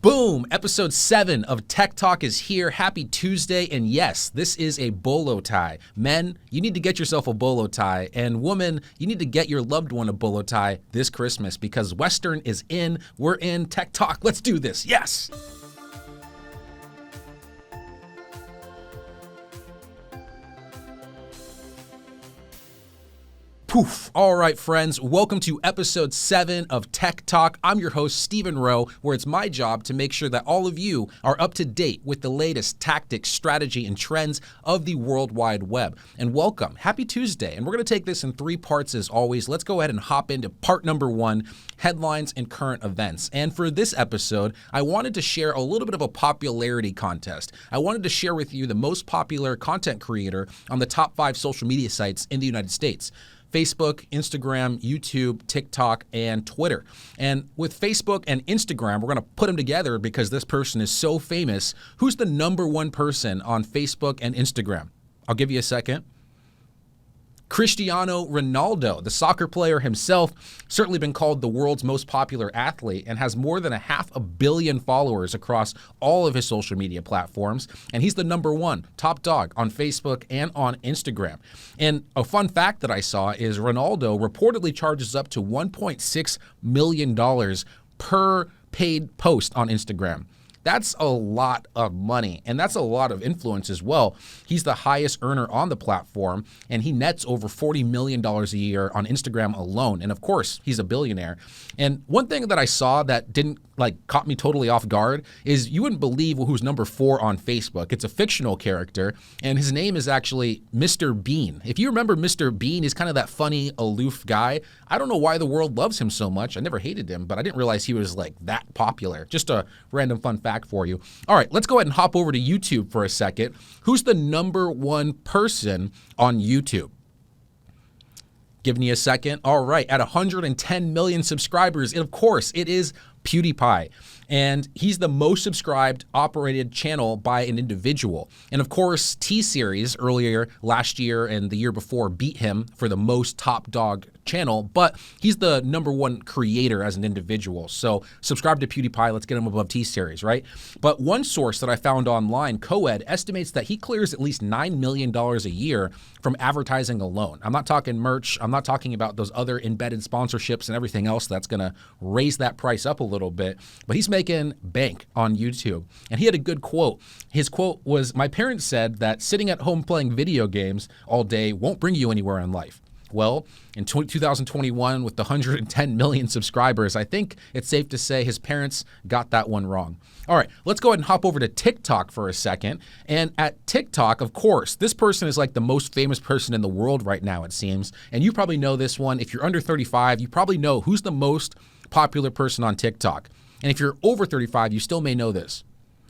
Boom! Episode 7 of Tech Talk is here. Happy Tuesday. And yes, this is a bolo tie. Men, you need to get yourself a bolo tie. And woman, you need to get your loved one a bolo tie this Christmas because Western is in. We're in Tech Talk. Let's do this. Yes! Poof. All right, friends, welcome to episode 7 of Tech Talk. I'm your host, Stephen Rowe, where it's my job to make sure that all of you are up to date with the latest tactics, strategy, and trends of the World Wide Web. And welcome. Happy Tuesday. And we're going to take this in 3 parts as always. Let's go ahead and hop into part number 1, headlines and current events. And for this episode, I wanted to share a little bit of a popularity contest. I wanted to share with you the most popular content creator on the top 5 social media sites in the United States. Facebook, Instagram, YouTube, TikTok, and Twitter. And with Facebook and Instagram, we're going to put them together because this person is so famous. Who's the number 1 person on Facebook and Instagram? I'll give you a second. Cristiano Ronaldo, the soccer player himself, certainly been called the world's most popular athlete and has more than 500 million followers across all of his social media platforms. And he's the number 1 top dog on Facebook and on Instagram. And a fun fact that I saw is Ronaldo reportedly charges up to $1.6 million per paid post on Instagram. That's a lot of money, and that's a lot of influence as well. He's the highest earner on the platform, and he nets over $40 million a year on Instagram alone. And of course, he's a billionaire. And one thing that I saw that didn't caught me totally off guard is you wouldn't believe who's number 4 on Facebook. It's a fictional character, and his name is actually Mr. Bean. If you remember Mr. Bean, he's kind of that funny, aloof guy. I don't know why the world loves him so much. I never hated him, but I didn't realize he was that popular. Just a random fun fact for you. All right, let's go ahead and hop over to YouTube for a second. Who's the number 1 person on YouTube? Giving you a second. All right, at 110 million subscribers, and of course, it is PewDiePie. And he's the most subscribed operated channel by an individual. And of course, T-Series earlier last year and the year before beat him for the most top dog channel, but he's the number 1 creator as an individual. So subscribe to PewDiePie, let's get him above T-Series, right? But one source that I found online, Coed, estimates that he clears at least $9 million a year from advertising alone. I'm not talking merch, I'm not talking about those other embedded sponsorships and everything else that's gonna raise that price up a little bit, but he's making bank on YouTube. And he had a good quote. His quote was, "My parents said that sitting at home playing video games all day won't bring you anywhere in life." Well, in 2021, with the 110 million subscribers, I think it's safe to say his parents got that one wrong. All right, let's go ahead and hop over to TikTok for a second. And at TikTok, of course, this person is the most famous person in the world right now, it seems. And you probably know this one. If you're under 35, you probably know who's the most popular person on TikTok. And if you're over 35, you still may know this.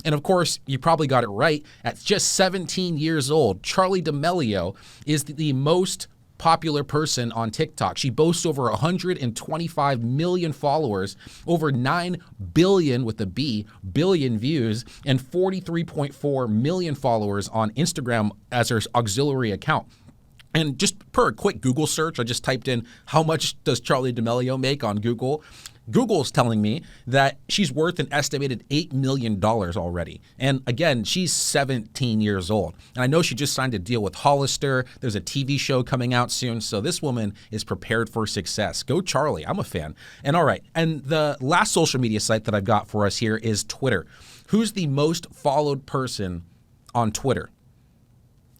And of course, you probably got it right. At just 17 years old, Charli D'Amelio is the most popular person on TikTok. She boasts over 125 million followers, over 9 billion with a B, billion views, and 43.4 million followers on Instagram as her auxiliary account. And just per a quick Google search, I just typed in how much does Charli D'Amelio make on Google. Google's telling me that she's worth an estimated $8 million already. And again, she's 17 years old. And I know she just signed a deal with Hollister. There's a TV show coming out soon. So this woman is prepared for success. Go Charli. I'm a fan. And all right. And the last social media site that I've got for us here is Twitter. Who's the most followed person on Twitter?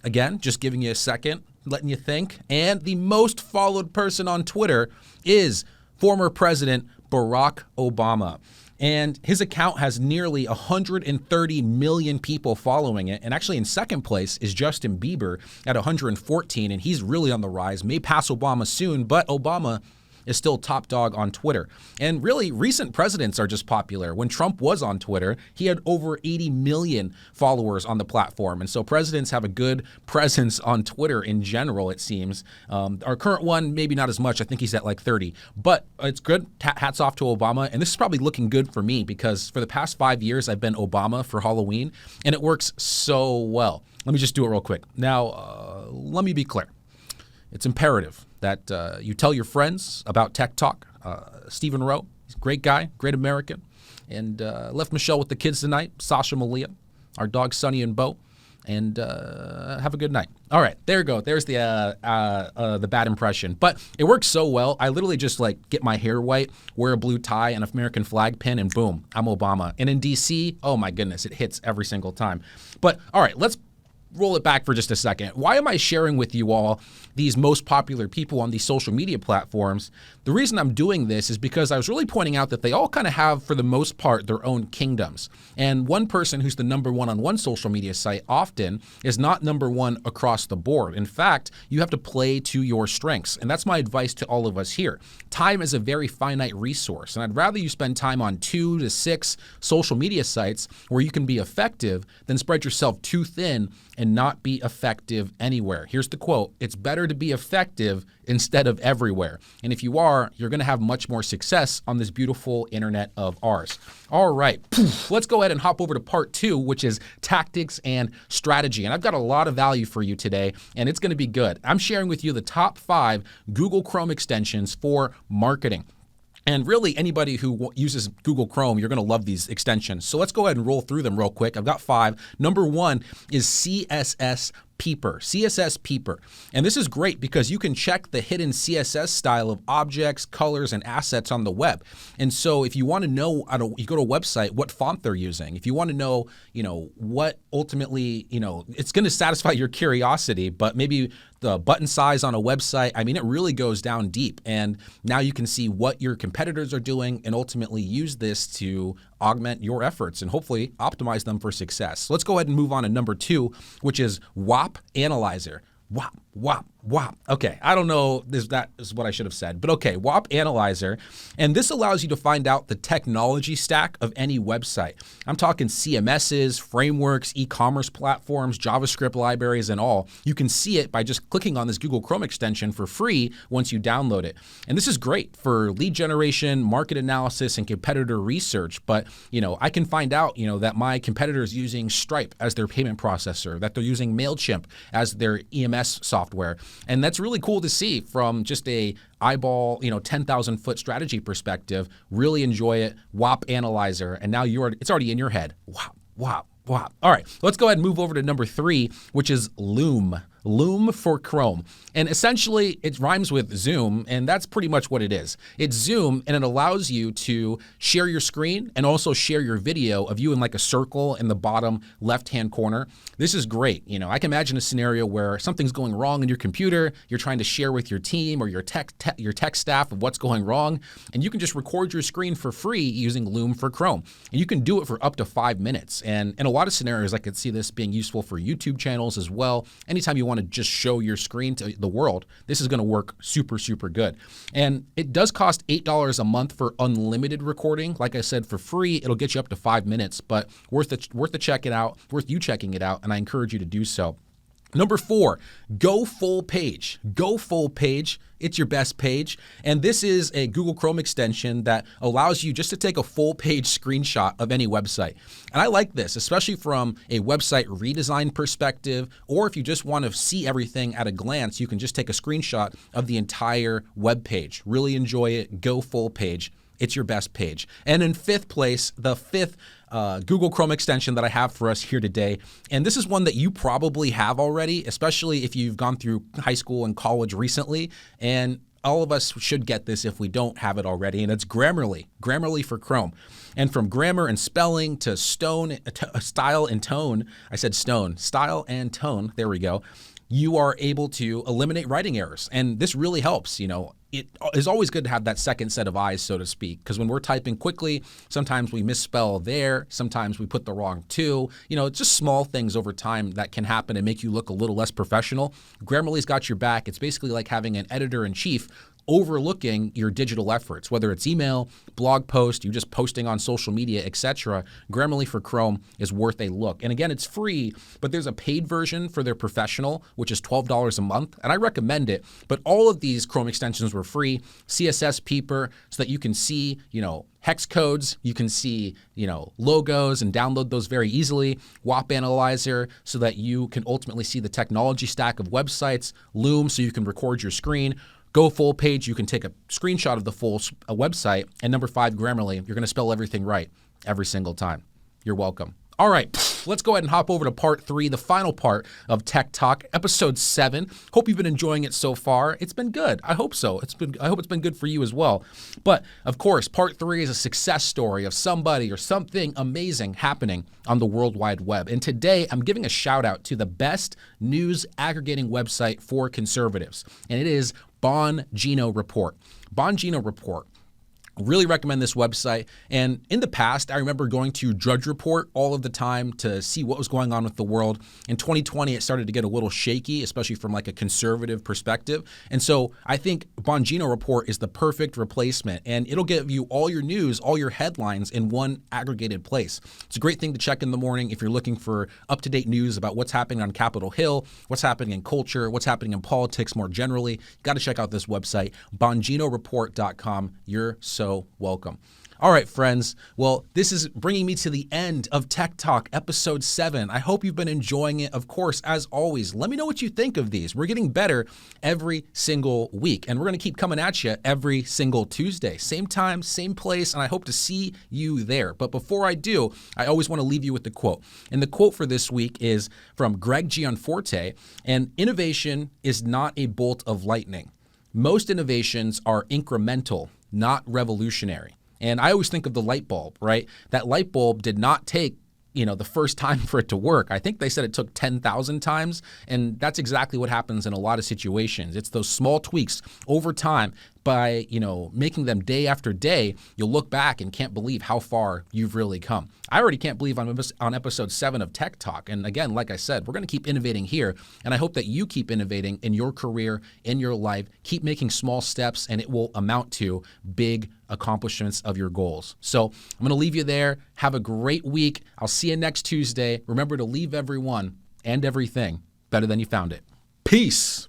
Again, just giving you a second, letting you think. And the most followed person on Twitter is former President Barack Obama. And his account has nearly 130 million people following it. And actually in second place is Justin Bieber at 114, and he's really on the rise. May pass Obama soon, but Obama is still top dog on Twitter. And really, recent presidents are just popular. When Trump was on Twitter, he had over 80 million followers on the platform. And so presidents have a good presence on Twitter in general, it seems. Our current one, maybe not as much. I think he's at 30. But it's good. Hats off to Obama. And this is probably looking good for me because for the past 5 years, I've been Obama for Halloween, and it works so well. Let me just do it real quick. Now, let me be clear. It's imperative that you tell your friends about Tech Talk. Stephen Rowe, he's a great guy, great American. And left Michelle with the kids tonight, Sasha, Malia, our dogs Sunny and Bo. And have a good night. All right, there you go. There's the bad impression. But it works so well. I literally just like get my hair white, wear a blue tie and an American flag pin, and boom, I'm Obama. And in DC, oh my goodness, it hits every single time. But all right, let's roll it back for just a second. Why am I sharing with you all these most popular people on these social media platforms? The reason I'm doing this is because I was really pointing out that they all kind of have, for the most part, their own kingdoms. And one person who's the number one on one social media site often is not number one across the board. In fact, you have to play to your strengths. And that's my advice to all of us here. Time is a very finite resource. And I'd rather you spend time on 2 to 6 social media sites where you can be effective than spread yourself too thin and not be effective anywhere. Here's the quote: it's better to be effective instead of everywhere. And if you are, you're going to have much more success on this beautiful internet of ours. All right, let's go ahead and hop over to part 2, which is tactics and strategy. And I've got a lot of value for you today, and it's going to be good. I'm sharing with you the top 5 Google Chrome extensions for marketing. And really, anybody who uses Google Chrome, you're going to love these extensions. So let's go ahead and roll through them real quick. I've got 5. Number 1 is CSS Peeper, CSS Peeper. And this is great because you can check the hidden CSS style of objects, colors, and assets on the web. And so if you want to know, you go to a website, what font they're using. If you want to know, what ultimately, it's going to satisfy your curiosity, but maybe the button size on a website, it really goes down deep. And now you can see what your competitors are doing and ultimately use this to augment your efforts and hopefully optimize them for success. So let's go ahead and move on to number 2, which is WAP Analyzer. WAP. Okay, I don't know if that is what I should have said, but okay, WAP Analyzer. And this allows you to find out the technology stack of any website. I'm talking CMSs, frameworks, e-commerce platforms, JavaScript libraries, and all. You can see it by just clicking on this Google Chrome extension for free once you download it. And this is great for lead generation, market analysis, and competitor research. But, I can find out, that my competitor is using Stripe as their payment processor, that they're using MailChimp as their EMS software. And that's really cool to see from just a eyeball, 10,000 foot strategy perspective. Really enjoy it. WAP Analyzer. And now it's already in your head. WAP. All right, let's go ahead and move over to number 3, which is Loom. Loom for Chrome. And essentially it rhymes with Zoom, and that's pretty much what it is. It's Zoom, and it allows you to share your screen and also share your video of you in like a circle in the bottom left-hand corner. This is great. I can imagine a scenario where something's going wrong in your computer, you're trying to share with your team or your tech staff of what's going wrong, and you can just record your screen for free using Loom for Chrome. And you can do it for up to 5 minutes. And in a lot of scenarios, I could see this being useful for YouTube channels as well. Anytime you want to just show your screen to the world, this is going to work super, super good. And it does cost $8 a month for unlimited recording. Like I said, for free, it'll get you up to 5 minutes, but worth you checking it out, and I encourage you to do so. Number 4, go full page. Go full page. It's your best page. And this is a Google Chrome extension that allows you just to take a full page screenshot of any website. And I like this, especially from a website redesign perspective, or if you just want to see everything at a glance, you can just take a screenshot of the entire web page. Really enjoy it. Go full page. It's your best page. And in 5th place, the 5th Google Chrome extension that I have for us here today. And this is one that you probably have already, especially if you've gone through high school and college recently. And all of us should get this if we don't have it already. And it's Grammarly. Grammarly for Chrome. And from grammar and spelling to style and tone, I said stone, style and tone, there we go. You are able to eliminate writing errors. And this really helps, It is always good to have that second set of eyes, so to speak, because when we're typing quickly, sometimes we misspell there, sometimes we put the wrong to, it's just small things over time that can happen and make you look a little less professional. Grammarly's got your back. It's basically like having an editor-in-chief overlooking your digital efforts, whether it's email, blog post, you just posting on social media, etc. Grammarly for Chrome is worth a look. And again, it's free, but there's a paid version for their professional, which is $12 a month, and I recommend it. But all of these Chrome extensions were free. CSS Peeper, so that you can see, hex codes, you can see, logos and download those very easily. WAP Analyzer, so that you can ultimately see the technology stack of websites. Loom, so you can record your screen. Go full page, you can take a screenshot of the full website. And number 5, Grammarly, you're going to spell everything right. every single time. You're welcome. All right, let's go ahead and hop over to part 3, the final part of Tech Talk, episode 7. Hope you've been enjoying it so far. It's been good. I hope so. I hope it's been good for you as well. But of course, part 3 is a success story of somebody or something amazing happening on the World Wide Web. And today, I'm giving a shout out to the best news aggregating website for conservatives, and it is Bongino Report. Bongino Report. Really recommend this website. And in the past, I remember going to Drudge Report all of the time to see what was going on with the world. In 2020, it started to get a little shaky, especially from like a conservative perspective. And so I think Bongino Report is the perfect replacement, and it'll give you all your news, all your headlines in one aggregated place. It's a great thing to check in the morning if you're looking for up-to-date news about what's happening on Capitol Hill, what's happening in culture, what's happening in politics more generally. You got to check out this website, bonginoReport.com. You're so welcome. All right, friends. Well, this is bringing me to the end of Tech Talk episode 7. I hope you've been enjoying it. Of course, as always, let me know what you think of these. We're getting better every single week, and we're going to keep coming at you every single Tuesday. Same time, same place, and I hope to see you there. But before I do, I always want to leave you with the quote. And the quote for this week is from Greg Gianforte, and innovation is not a bolt of lightning. Most innovations are incremental, not revolutionary. And I always think of the light bulb, right? That light bulb did not take, the first time for it to work. I think they said it took 10,000 times. And that's exactly what happens in a lot of situations. It's those small tweaks over time. By, making them day after day, you'll look back and can't believe how far you've really come. I already can't believe on episode 7 of Tech Talk. And again, like I said, we're going to keep innovating here. And I hope that you keep innovating in your career, in your life. Keep making small steps, and it will amount to big accomplishments of your goals. So I'm going to leave you there. Have a great week. I'll see you next Tuesday. Remember to leave everyone and everything better than you found it. Peace.